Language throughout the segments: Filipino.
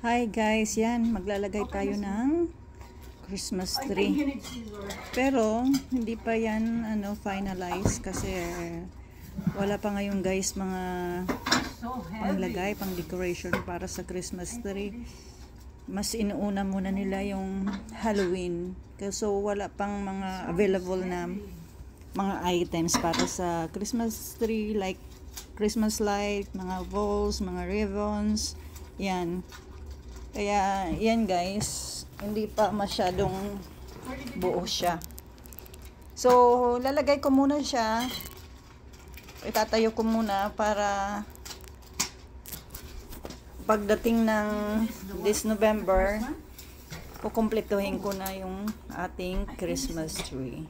Hi guys, yan, maglalagay tayo ng Christmas tree. Pero hindi pa yan finalize kasi wala pa ngayon guys mga panglagay, pang decoration para sa Christmas tree. Mas inuuna muna nila yung Halloween. So wala pang mga available na mga items para sa Christmas tree like Christmas light, mga balls, mga ribbons, yan. Kaya yan guys, hindi pa masyadong buo siya. So lalagay ko muna siya, itatayo ko muna para pagdating ng this November kukumpletuhin ko na yung ating Christmas tree.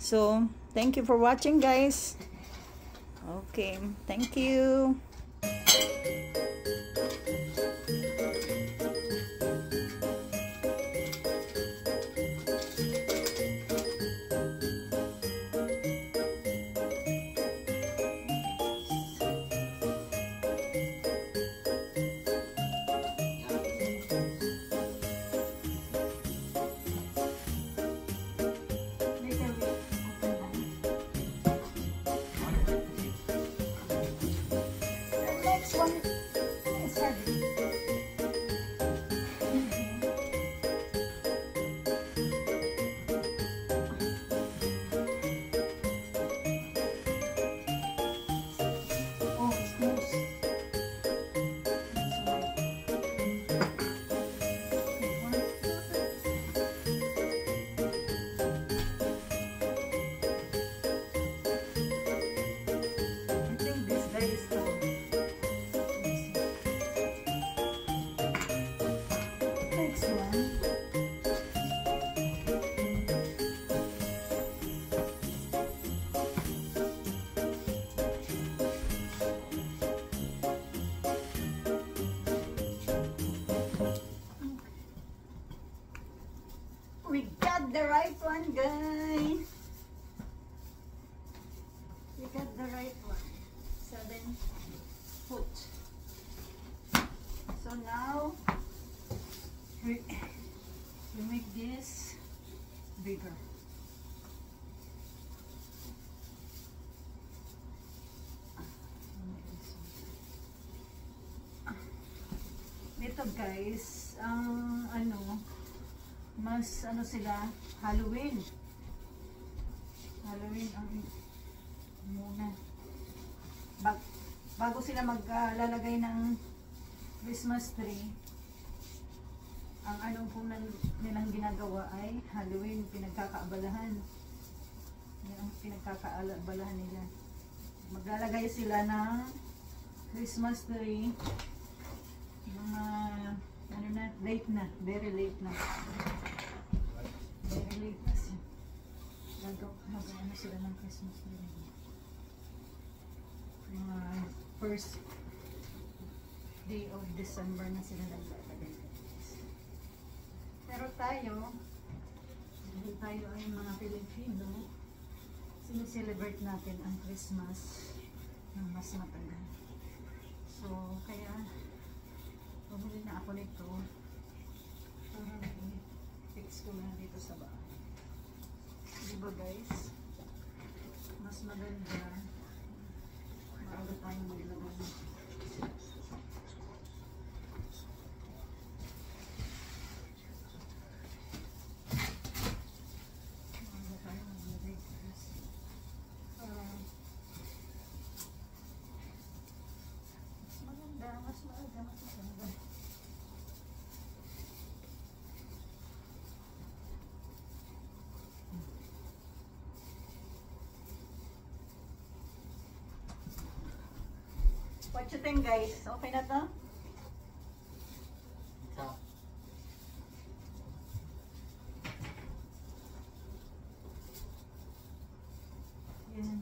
So thank you for watching guys. Okay, thank you. We got the right one, guys. We got the right one. 7 foot. So now we make this bigger. Dito guys, ang mas sila Halloween ang muna bago sila maglalagay ng Christmas tree. Ang po nilang ginagawa ay Halloween, pinagkakaabalahan. Yan ang pinagkakaabalahan nila. Maglalagay sila ng Christmas tree mga late na, very late na. Very late na siya. Mag-ano sila ng Christmas tree. First day of December na sila naglalagay. Pero tayo, dahil tayo ay mga Pilipino, sineselebrate natin ang Christmas ng mas matagal. So, kaya bumili na ako nito para fix ko na dito sa bahay. Diba guys? Mas maganda maaga tayong maglagay. Mas maaga. What you think guys? Okay na to? Yan.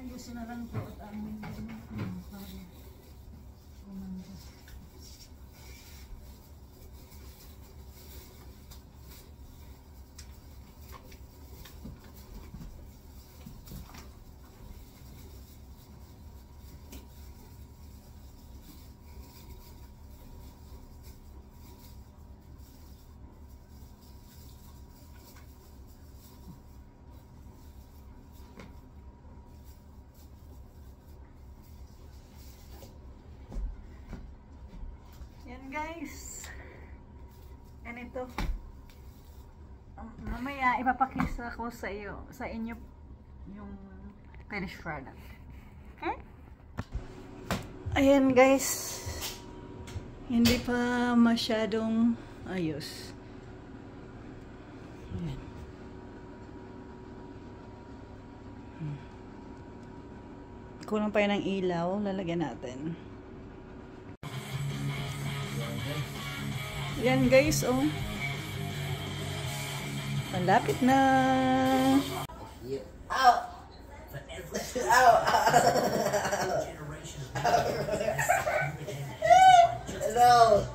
Ayusin na lang po at amin para kumanda. guys. Ganito. Mamaya ipapakita ko sa inyo yung finished product. Okay? Ayan guys. Hindi pa masyadong ayos. Ayan. Kulang pa yun ng ilaw. Lalagyan natin. Yan guys, oh. Malapit na. Ow! Ow! No!